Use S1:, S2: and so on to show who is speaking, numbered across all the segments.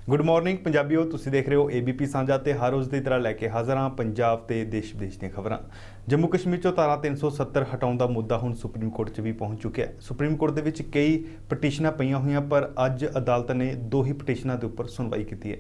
S1: Good morning ਪੰਜਾਬੀਓ, ਤੁਸੀਂ ਦੇਖ ਰਹੇ ਹੋ ABP ਸਾਂਝਾ ਤੇ ਹਰ ਰੋਜ਼ ਦੀ ਤਰ੍ਹਾਂ ਲੈ ਕੇ ਹਾਜ਼ਰ ਹਾਂ ਪੰਜਾਬ ਤੇ ਦੇਸ਼ ਵਿਦੇਸ਼ ਦੀਆਂ ਖਬਰਾਂ। ਜੰਮੂ ਕਸ਼ਮੀਰ ਚੋਂ ਧਾਰਾ 370 ਹਟਾਉਣ ਦਾ ਮੁੱਦਾ ਹੁਣ ਸੁਪਰੀਮ ਕੋਰਟ 'ਚ ਵੀ ਪਹੁੰਚ ਚੁੱਕਿਆ ਹੈ। ਸੁਪਰੀਮ ਕੋਰਟ ਦੇ ਵਿੱਚ ਕਈ ਪਟੀਸ਼ਨਾਂ ਪਈਆਂ ਹੋਈਆਂ, ਪਰ ਅੱਜ ਅਦਾਲਤ ਨੇ 2 ਹੀ ਪਟੀਸ਼ਨਾਂ ਦੇ ਉੱਪਰ ਸੁਣਵਾਈ ਕੀਤੀ ਹੈ।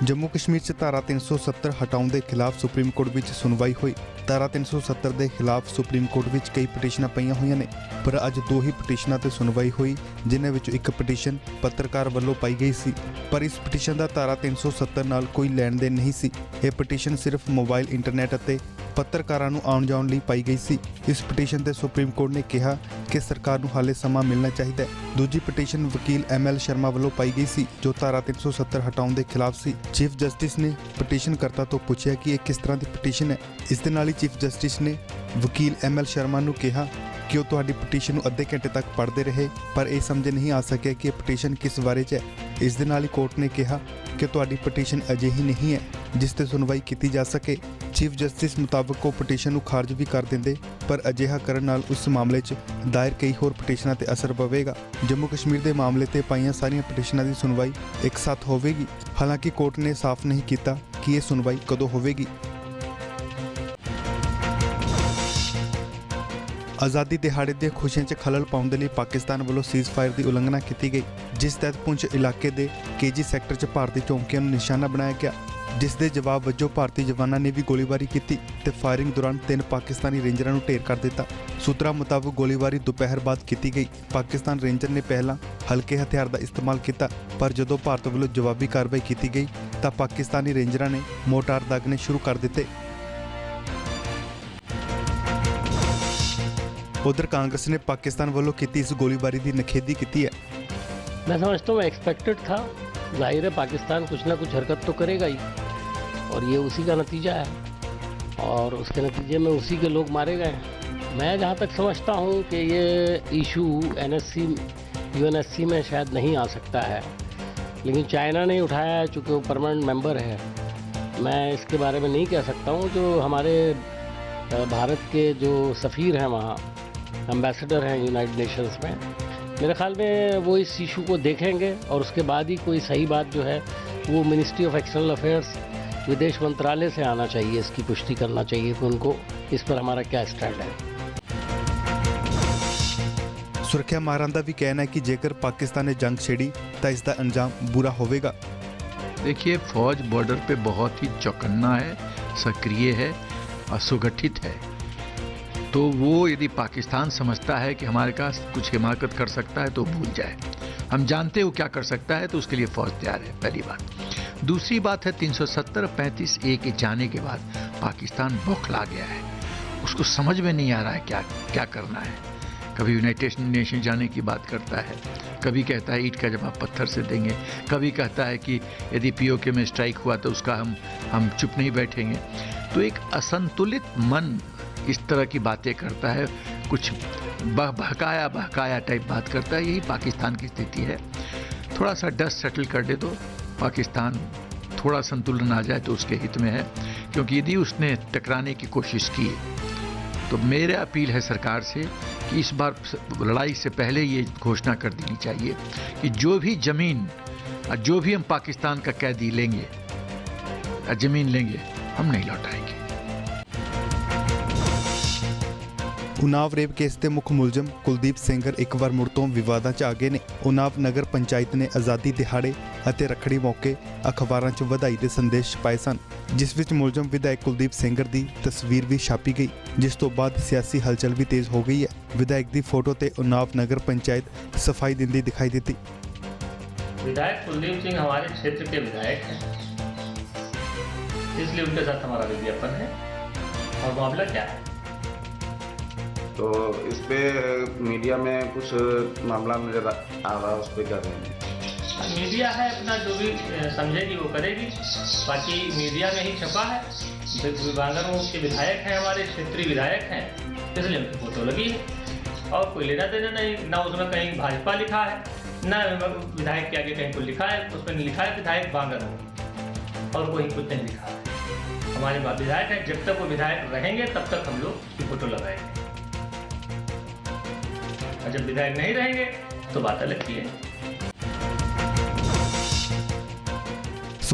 S1: जम्मू कश्मीर से धारा 370 हटाने के खिलाफ सुप्रीम कोर्ट में सुनवाई हुई। धारा 370 के खिलाफ सुप्रीम कोर्ट में कई पटीशनां पईयां होईयां ने, पर अज 2 ही पटीशनां ते सुनवाई हुई, जिन्हां विचों एक पटीशन पत्रकार वल्लों पाई गई सी, पर इस पटीशन का धारा 370 नाल कोई लैण देन नहीं सी। यह पटीशन सिर्फ मोबाइल इंटरनेट अते पत्रकारां नूं आउण जाउण लई पाई गई सी। इस पटीशन ते सुप्रीम कोर्ट ने कहा कि सरकार नूं हाले समा मिलना चाहिए। दूजी पटीशन वकील ML शर्मा वल्लों पाई गई सी, जो धारा 370 हटाउण दे खिलाफ सी। चीफ जस्टिस ने पटीशनकर्ता तो पूछा कि यह किस तरह की पटीशन है। इस दे नाल ही चीफ जस्टिस ने वकील ML शर्मा नूं कहा कि वो तुहाडी पटीशन नूं अद्धे घंटे तक पढ़ते रहे, पर यह समझ नहीं आ सकिया कि यह पटीशन किस बारे च है। इस दे नाल ही कोर्ट ने कहा कि तुहाडी पटीशन अजिही नहीं है जिस ते सुनवाई की जा सके। चीफ जस्टिस मुताबिक वो पटीशन नूं खारिज भी कर देंदे, पर अजिहा करन नाल उस मामले च दायर कई होर पटीशनां ते असर पवेगा। जम्मू कश्मीर के मामले ते पाईयां सारियां पटीशनां की सुनवाई एक साथ होवेगी। हालांकि कोर्ट ने साफ नहीं किया कि यह सुनवाई कदों होवेगी। आज़ादी दिहाड़े दी खुशियां च खलल पाउण दे लई पाकिस्तान वल्लों सीज़ फायर की उलंघना की गई, जिस तहत पुंछ इलाके के KG सैक्टर च भारतीय चौंकियां नूं निशाना बनाया गया, जिस दे जवाब वजों भारतीय जवानों ने भी गोलीबारी की ते फायरिंग दौरान 3 पाकिस्तानी रेंजरां नूं ढेर कर दिता। सूत्रों मुताबिक गोलीबारी दोपहर बाद की गई। पाकिस्तान रेंजर ने पहला हल्के हथियार का इस्तेमाल किया, पर जदों भारत वल्लों जवाबी कार्रवाई की गई तो पाकिस्तानी रेंजरां ने मोर्टार दागने शुरू कर दिते। उधर कांग्रेस ने पाकिस्तान वल्लों की इस गोलीबारी की निखेधी की है।
S2: मैं समझता हूँ एक्सपेक्टेड था। जाहिर है पाकिस्तान कुछ ना कुछ हरकत तो करेगा ही, और ये उसी का नतीजा है, और उसके नतीजे में उसी के लोग मारे गए। मैं जहाँ तक समझता हूँ कि ये इशू NSC UNSC में शायद नहीं आ सकता है, लेकिन चाइना ने उठाया है, चूँकि वो परमानेंट मेंबर है। मैं इसके बारे में नहीं कह सकता हूँ। जो हमारे भारत के जो सफ़ीर हैं, वहाँ एम्बेसडर हैं यूनाइटेड नेशंस में, मेरे ख्याल में वो इस इशू को देखेंगे, और उसके बाद ही कोई सही बात जो है वो मिनिस्ट्री ऑफ एक्सटर्नल अफेयर्स, विदेश मंत्रालय से आना चाहिए। इसकी पुष्टि करना चाहिए कि उनको इस पर हमारा क्या स्टैंड है।
S1: सुरक्षा माहरां दा भी कहना है कि जेकर पाकिस्तान ने जंग छेड़ी तो इसका अंजाम बुरा होगा।
S3: देखिए, फौज बॉर्डर पे बहुत ही चौकन्ना है, सक्रिय है, असुगठित है। तो वो यदि पाकिस्तान समझता है कि हमारे पास कुछ हिमाकत कर सकता है तो भूल जाए। हम जानते हैं वो क्या कर सकता है, तो उसके लिए फौज तैयार है, पहली बात। दूसरी बात है 370-35A के जाने के बाद पाकिस्तान बौखला गया है। उसको समझ में नहीं आ रहा है क्या करना है। कभी यूनाइटेड नेशन जाने की बात करता है, कभी कहता है ईंट का जवाब पत्थर से देंगे, कभी कहता है कि यदि POK में स्ट्राइक हुआ तो उसका हम चुप नहीं बैठेंगे। तो एक असंतुलित मन इस तरह की बातें करता है, कुछ बहकाया टाइप बात करता है। यही पाकिस्तान की स्थिति है। थोड़ा सा डस्ट सेटल कर दे तो पाकिस्तान थोड़ा संतुलन आ जाए तो उसके हित में है, क्योंकि यदि उसने टकराने की कोशिश की तो मेरा अपील है सरकार से कि इस बार लड़ाई से पहले ये घोषणा कर देनी चाहिए कि जो भी ज़मीन, जो भी हम पाकिस्तान का कैदी लेंगे, ज़मीन लेंगे, हम नहीं लौटाएंगे।
S1: उनाव रेप केस के मुख मुलजम कुलदीप सेंगर एक बार मुड़ तो विवादां च आ गए ने। उनाव नगर पंचायत ने आज़ादी दिहाड़े अते रखड़ी मौके अखबारां च वधाई दे संदेश छपाए सन, जिस विच मुलजम विधायक कुलदीप सेंगर की तस्वीर भी छापी गई, जिस तो बाद सियासी हलचल भी तेज हो गई है। विधायक की फोटो ते उनाव नगर पंचायत सफाई दिंदी दिखाई देती।
S4: विधायक कुलदीप सिंह हमारे क्षेत्र के विधायक हैं, इसलिए उनके साथ हमारा विज्ञापन है। और मामला क्या है?
S5: तो इस पे मीडिया में कुछ मामला नजर आ रहा है, उस पर क्या करेंगे?
S4: मीडिया है, अपना जो भी समझेगी वो करेगी। बाकी मीडिया में ही छपा है। बांगरों के विधायक हैं, हमारे क्षेत्रीय विधायक हैं, इसलिए उनकी फोटो लगी है, और कोई लेना देना नहीं। ना उसमें कहीं भाजपा लिखा है, ना विधायक के आगे कहीं कुछ लिखा है। उसमें लिखा है विधायक बांगर हो, और कोई कुछ नहीं लिखा है। हमारे विधायक हैं, जब तक वो विधायक रहेंगे तब तक हम लोग की फोटो लगाएंगे, और जब विधायक नहीं रहेंगे तो बात अलग की है।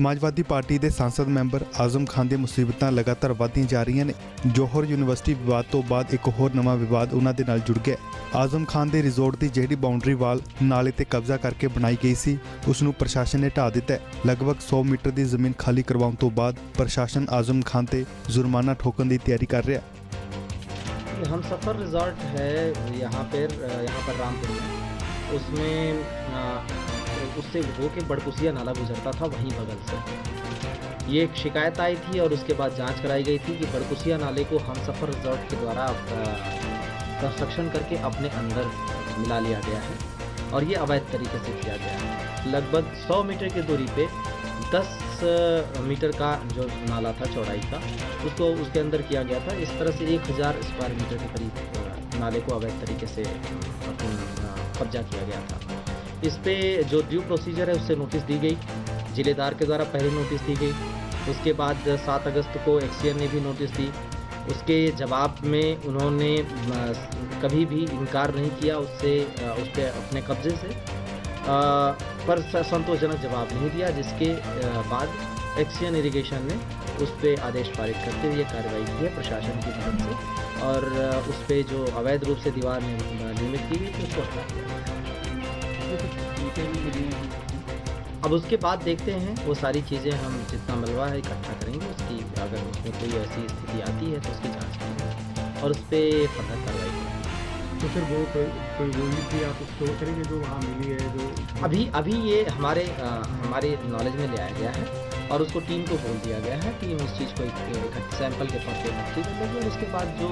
S1: ਸਮਾਜਵਾਦੀ ਪਾਰਟੀ ਦੇ ਸੰਸਦ ਮੈਂਬਰ ਆਜ਼ਮ ਖਾਨ ਦੀਆਂ ਮੁਸੀਬਤਾਂ ਲਗਾਤਾਰ ਵਧਦੀਆਂ ਜਾ ਰਹੀਆਂ ਨੇ। ਜੋਹਰ ਯੂਨੀਵਰਸਿਟੀ ਵਿਵਾਦ ਤੋਂ ਬਾਅਦ ਇੱਕ ਹੋਰ ਨਵਾਂ ਵਿਵਾਦ ਉਹਨਾਂ ਦੇ ਨਾਲ ਜੁੜ ਗਿਆ। ਆਜ਼ਮ ਖਾਨ ਦੇ ਰਿਜ਼ੋਰਟ ਦੀ ਜਿਹੜੀ ਬਾਉਂਡਰੀ ਵਾਲ ਨਾਲੇ ਤੇ ਕਬਜ਼ਾ ਕਰਕੇ ਬਣਾਈ ਗਈ ਸੀ, ਉਸ ਨੂੰ ਪ੍ਰਸ਼ਾਸਨ ਨੇ ਢਾਹ ਦਿੱਤਾ ਹੈ। ਲਗਭਗ 100 ਮੀਟਰ ਦੀ ਜ਼ਮੀਨ ਖਾਲੀ ਕਰਵਾਉਣ ਤੋਂ ਬਾਅਦ ਪ੍ਰਸ਼ਾਸਨ ਆਜ਼ਮ ਖਾਨ ਤੇ ਜੁਰਮਾਨਾ ਠੋਕਣ ਦੀ ਤਿਆਰੀ ਕਰ ਰਿਹਾ।
S6: हम सफ़र रिज़ॉर्ट है यहाँ पर रामपुर में, उसमें उससे होके बड़कुसिया नाला गुजरता था वहीं बगल से। ये एक शिकायत आई थी और उसके बाद जांच कराई गई थी कि बड़कुसिया नाले को हम सफ़र रिज़ॉर्ट के द्वारा कंस्ट्रक्शन करके अपने अंदर मिला लिया गया है और ये अवैध तरीके से किया गया है। लगभग 100 मीटर की दूरी पे 10 मीटर का जो नाला था चौड़ाई का, उसको उसके अंदर किया गया था। इस तरह से 1000 स्क्वायर मीटर के करीब नाले को अवैध तरीके से कब्जा किया गया था। इस पे जो ड्यू प्रोसीजर है उससे नोटिस दी गई, जिलेदार के द्वारा पहले नोटिस दी गई, उसके बाद 7 अगस्त को एक्सीएन ने भी नोटिस दी। उसके जवाब में उन्होंने कभी भी इनकार नहीं किया उससे, उस पर अपने कब्जे से पर संतोषजनक जवाब नहीं दिया, जिसके बाद एक्सीएन इरिगेशन ने उस पर आदेश पारित करते हुए कार्रवाई की है प्रशासन की मदद से, और उस पर जो अवैध रूप से दीवार निर्मित की गई थी उसको हटा दिया। अब उसके बाद देखते हैं, वो सारी चीज़ें हम जितना मलबा है इकट्ठा करेंगे, उसकी अगर उसमें कोई ऐसी स्थिति आती है तो उसकी जाँच करेंगे और उस पर फर्दर कार्रवाई करेंगे।
S7: तो फिर वो कोई गोली थी आप उसको करेंगे जो वहाँ मिली है जो
S6: अभी ये हमारे नॉलेज में ले आया गया है और उसको टीम को बोल दिया गया है। टीम उस चीज़ को एक सैंपल के तौर पर इकट्ठी कर लेगी और उसके बाद जो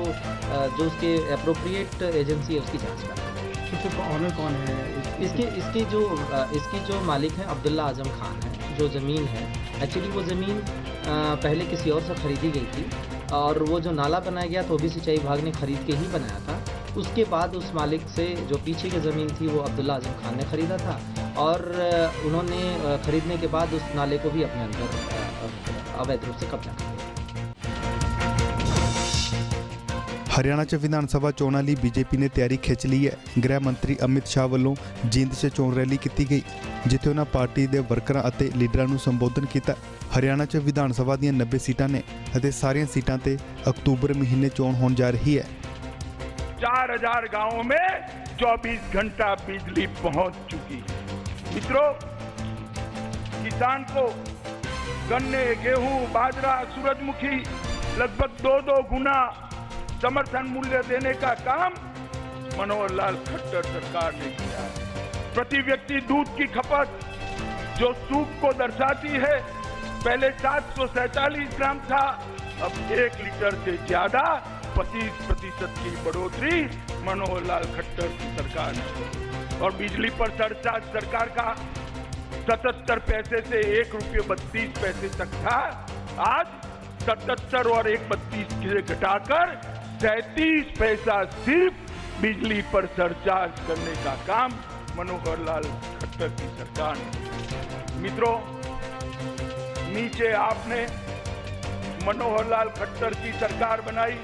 S6: उसके अप्रोप्रिएट एजेंसी है उसकी जांच करेगी।
S7: तो फिर ऑनर कौन है
S6: इसकी जो मालिक है अब्दुल्ला आजम खान है। जो ज़मीन है एक्चुअली वो ज़मीन पहले किसी और से ख़रीदी गई थी और वो जो नाला बनाया गया तो वो भी सिंचाई विभाग ने ख़रीद के ही बनाया था। उसके बाद उस मालिक से जो पीछे की ज़मीन थी वो अब्दुल्ला आजम खान ने ख़रीदा था और उन्होंने ख़रीदने के बाद उस नाले को भी अपने अंदर अवैध रूप से कब्जा कर लिया।
S1: ਹਰਿਆਣਾ 'ਚ ਵਿਧਾਨ ਸਭਾ ਚੋਣਾਂ ਲਈ ਬੀਜੇਪੀ ਨੇ ਤਿਆਰੀ ਖਿੱਚ ਲਈ ਹੈ। ਗ੍ਰਹਿ ਮੰਤਰੀ ਅਮਿਤ ਸ਼ਾਹ ਵੱਲੋਂ ਜੀਂਦ 'ਚ ਚੋਣ ਰੈਲੀ ਕੀਤੀ ਗਈ, ਜਿੱਥੇ ਉਹਨਾਂ ਪਾਰਟੀ ਦੇ ਵਰਕਰਾਂ ਅਤੇ ਲੀਡਰਾਂ ਨੂੰ ਸੰਬੋਧਨ ਕੀਤਾ। ਹਰਿਆਣਾ 'ਚ ਵਿਧਾਨ ਸਭਾ ਦੀਆਂ 90 ਸੀਟਾਂ ਨੇ ਅਤੇ ਸਾਰੀਆਂ ਸੀਟਾਂ ਤੇ ਅਕਤੂਬਰ ਮਹੀਨੇ ਚੋਣ ਹੋਣ ਜਾ ਰਹੀ ਹੈ।
S8: 4000 गांवों में 24 घंटा बिजली पहुंच चुकी है। मित्रों, किसान को गन्ने, गेहूं, बाजरा, सूरजमुखी लगभग 2 गुना समर्थन मूल्य देने का काम मनोहर लाल खट्टर सरकार ने किया है। प्रति व्यक्ति दूध की खपत जो सूख को दर्शाती है, पहले 747 ग्राम था, अब 1 लीटर से ज्यादा 25% की बढ़ोतरी मनोहर लाल खट्टर की सरकार ने। और बिजली पर सरचार्ज सरकार का 77 पैसे से 1 रुपये 32 पैसे तक था, आज 77 और 1.32 से घटाकर 37 पैसा सिर्फ बिजली पर सरचार्ज करने का काम मनोहर लाल खट्टर की सरकार ने। मित्रों, नीचे आपने मनोहर लाल खट्टर की सरकार बनाई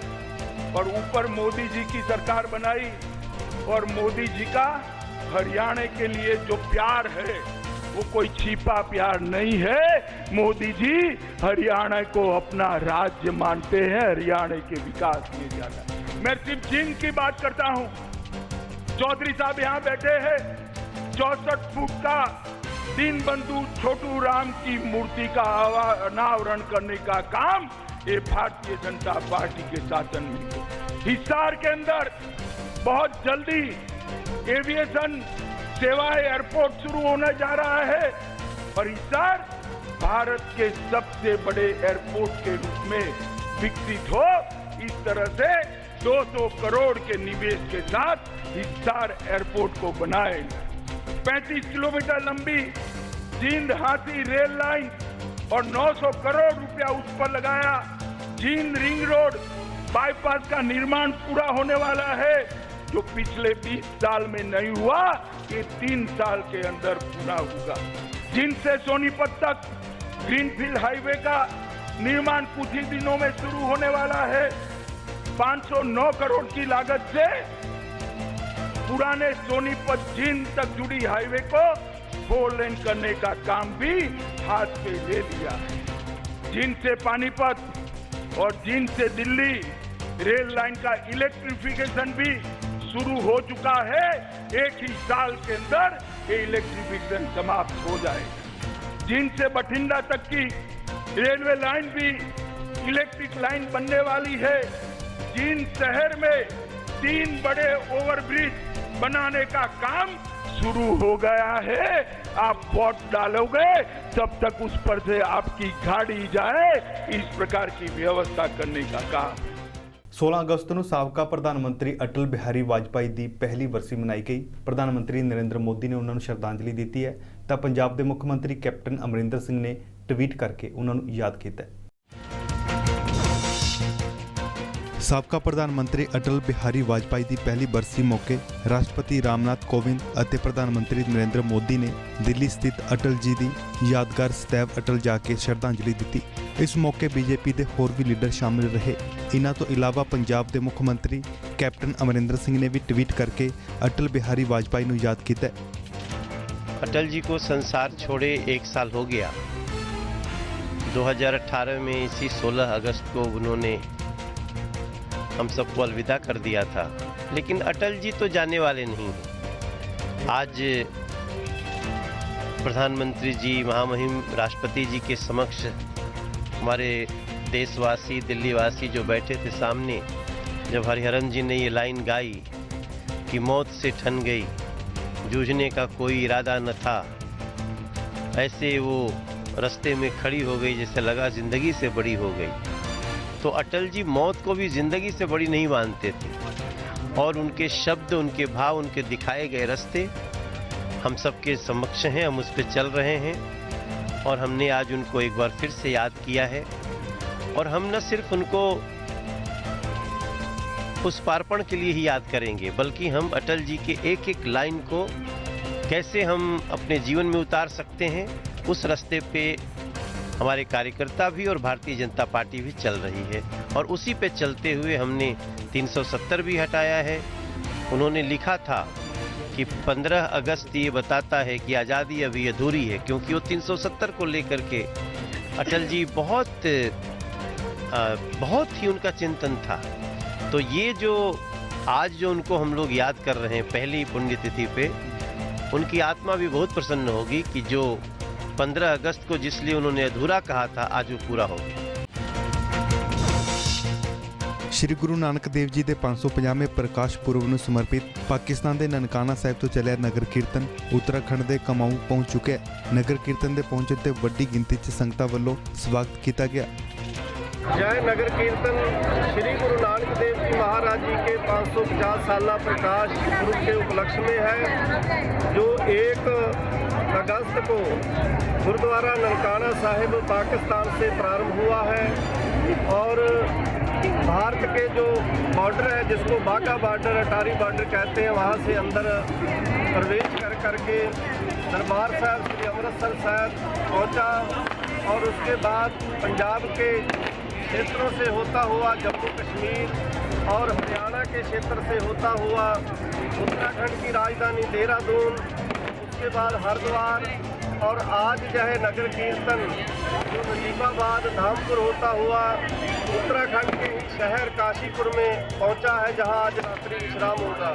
S8: और ऊपर मोदी जी की सरकार बनाई, और मोदी जी का हरियाणा के लिए जो प्यार है वो कोई छिपा प्यार नहीं है। मोदी जी हरियाणा को अपना राज्य मानते हैं, हरियाणा के विकास के लिए ज्यादा। मैं सिर्फ जींद की बात करता हूं। चौधरी साहब यहां बैठे हैं। 64 फुट का दीनबंधु छोटू राम की मूर्ति का अनावरण करने का काम ये भारतीय जनता पार्टी के शासन में। हिसार के अंदर बहुत जल्दी एविएशन सेवाएं एयरपोर्ट शुरू होने जा रहा है और हिसार भारत के सबसे बड़े एयरपोर्ट के रूप में विकसित हो। इस तरह से 200 करोड़ के निवेश के साथ हिसार एयरपोर्ट को बनाए। 35 किलोमीटर लंबी जींद हाथी रेल लाइन और 900 करोड़ रुपया उस पर लगाया। जींद रिंग रोड बाईपास का निर्माण पूरा होने वाला है, जो पिछले 20 साल में नहीं हुआ, ये 3 साल के अंदर पूरा होगा। जींद से सोनीपत तक ग्रीनफील्ड हाईवे का निर्माण कुछ ही दिनों में शुरू होने वाला है। 509 करोड़ की लागत से पुराने सोनीपत जींद तक जुड़ी हाईवे को फोर लेन करने का काम भी हाथ पे ले लिया है। जींद से पानीपत और जींद से दिल्ली रेल लाइन का इलेक्ट्रिफिकेशन भी शुरू हो चुका है। एक ही साल के अंदर ये इलेक्ट्रिफिकेशन समाप्त हो जाएगा। जींद से बठिंडा तक की रेलवे लाइन भी इलेक्ट्रिक लाइन बनने वाली है। जींद शहर में 3 बड़े ओवरब्रिज बनाने का काम शुरू हो गया है। आप वोट डालोगे तब तक उस पर से आपकी गाड़ी जाए, इस प्रकार की व्यवस्था करने का काम।
S1: 16 ਅਗਸਤ ਨੂੰ ਸਾਬਕਾ ਪ੍ਰਧਾਨ ਮੰਤਰੀ ਅਟਲ ਬਿਹਾਰੀ ਵਾਜਪਾਈ ਦੀ ਪਹਿਲੀ ਬਰਸੀ ਮਨਾਈ ਗਈ। ਪ੍ਰਧਾਨ ਮੰਤਰੀ ਨਰਿੰਦਰ ਮੋਦੀ ਨੇ ਉਹਨਾਂ ਨੂੰ ਸ਼ਰਧਾਂਜਲੀ ਦਿੱਤੀ ਹੈ ਤਾਂ ਪੰਜਾਬ ਦੇ ਮੁੱਖ ਮੰਤਰੀ ਕੈਪਟਨ ਅਮਰਿੰਦਰ ਸਿੰਘ ਨੇ ਟਵੀਟ ਕਰਕੇ ਉਹਨਾਂ ਨੂੰ ਯਾਦ ਕੀਤਾ। ਸਾਬਕਾ ਪ੍ਰਧਾਨ ਮੰਤਰੀ ਅਟਲ ਬਿਹਾਰੀ ਵਾਜਪਾਈ ਦੀ ਪਹਿਲੀ ਬਰਸੀ ਮੌਕੇ ਰਾਸ਼ਟਰਪਤੀ ਰਾਮਨਾਥ ਕੋਵਿੰਦ ਅਤੇ ਪ੍ਰਧਾਨ ਮੰਤਰੀ ਨਰਿੰਦਰ ਮੋਦੀ ਨੇ ਦਿੱਲੀ ਸਥਿਤ ਅਟਲ ਜੀ ਦੀ ਯਾਦਗਾਰ ਸਤੈਵ ਅਟਲ ਜਾ ਕੇ ਸ਼ਰਧਾਂਜਲੀ ਦਿੱਤੀ। ਇਸ ਮੌਕੇ ਬੀਜੇਪੀ ਦੇ ਹੋਰ ਵੀ ਲੀਡਰ ਸ਼ਾਮਿਲ ਰਹੇ। ਇਨ੍ਹਾਂ ਤੋਂ ਇਲਾਵਾ ਪੰਜਾਬ ਦੇ ਮੁੱਖ ਮੰਤਰੀ ਕੈਪਟਨ ਅਮਰਿੰਦਰ ਸਿੰਘ ਨੇ ਵੀ ਟਵੀਟ ਕਰਕੇ ਅਟਲ ਬਿਹਾਰੀ ਵਾਜਪਾਈ ਨੂੰ ਯਾਦ ਕੀਤਾ।
S9: अटल जी को संसार छोड़े 1 साल हो गया। 2018 में इसी 16 अगस्त को उन्होंने हम सबको अलविदा कर दिया था, लेकिन अटल जी तो जाने वाले नहीं हैं। आज प्रधानमंत्री जी, महामहिम राष्ट्रपति जी के समक्ष हमारे देशवासी, दिल्लीवासी जो बैठे थे सामने, जब हरिहरन जी ने ये लाइन गाई कि मौत से ठन गई, जूझने का कोई इरादा न था, ऐसे वो रास्ते में खड़ी हो गई जैसे लगा जिंदगी से बड़ी हो गई। तो अटल जी मौत को भी जिंदगी से बड़ी नहीं मानते थे और उनके शब्द, उनके भाव, उनके दिखाए गए रास्ते हम सबके समक्ष हैं, हम उस पर चल रहे हैं और हमने आज उनको एक बार फिर से याद किया है। और हम न सिर्फ उनको पुष्पार्पण के लिए ही याद करेंगे, बल्कि हम अटल जी के एक एक लाइन को कैसे हम अपने जीवन में उतार सकते हैं, उस रास्ते पे हमारे कार्यकर्ता भी और भारतीय जनता पार्टी भी चल रही है। और उसी पे चलते हुए हमने 370 भी हटाया है। उन्होंने लिखा था कि 15 अगस्त ये बताता है कि आज़ादी अभी अधूरी है, क्योंकि वो 370 को लेकर के अटल जी बहुत ही उनका चिंतन था। तो ये जो आज जो उनको हम लोग याद कर रहे हैं पहली पुण्यतिथि पे, उनकी आत्मा भी बहुत प्रसन्न होगी कि जो 15 अगस्त को जिसलिए उन्होंने अधूरा कहा था, आज वो पूरा हो गया।
S1: ਸ਼੍ਰੀ ਗੁਰੂ ਨਾਨਕ ਦੇਵ ਜੀ ਦੇ 550ਵੇਂ ਪ੍ਰਕਾਸ਼ ਪੁਰਬ ਨੂੰ ਸਮਰਪਿਤ ਪਾਕਿਸਤਾਨ ਦੇ ਨਨਕਾਣਾ ਸਾਹਿਬ ਤੋਂ ਚੱਲਿਆ ਨਗਰ ਕੀਰਤਨ ਉੱਤਰਾਖੰਡ ਦੇ ਕਮਾਊਂ ਪਹੁੰਚ ਚੁੱਕਿਆ ਹੈ। ਨਗਰ ਕੀਰਤਨ ਦੇ ਪਹੁੰਚਣ ਤੇ ਵੱਡੀ ਗਿਣਤੀ 'ਚ ਸੰਗਤਾਂ ਵੱਲੋਂ ਸਵਾਗਤ ਕੀਤਾ ਗਿਆ।
S10: जय नगर कीर्तन श्री गुरु नानक देव जी महाराज जी के 550 साला प्रकाश पुरब के उपलक्ष्य में है, जो 1 अगस्त को गुरुद्वारा ननकाना साहिब पाकिस्तान से प्रारंभ हुआ है और भारत के जो बॉर्डर है, जिसको बाघा बॉर्डर, अटारी बॉर्डर कहते हैं, वहाँ से अंदर प्रवेश करके दरबार साहब श्री अमृतसर साहब पहुँचा और उसके बाद पंजाब के क्षेत्रों से होता हुआ जम्मू कश्मीर और हरियाणा के क्षेत्र से होता हुआ उत्तराखंड की राजधानी देहरादून, उसके बाद हरिद्वार और आज जो है नगर कीर्तन जो नजीबाबाद धामपुर होता हुआ उत्तराखंड के ही शहर काशीपुर में पहुंचा है, जहां आज रात्रि विश्राम होगा।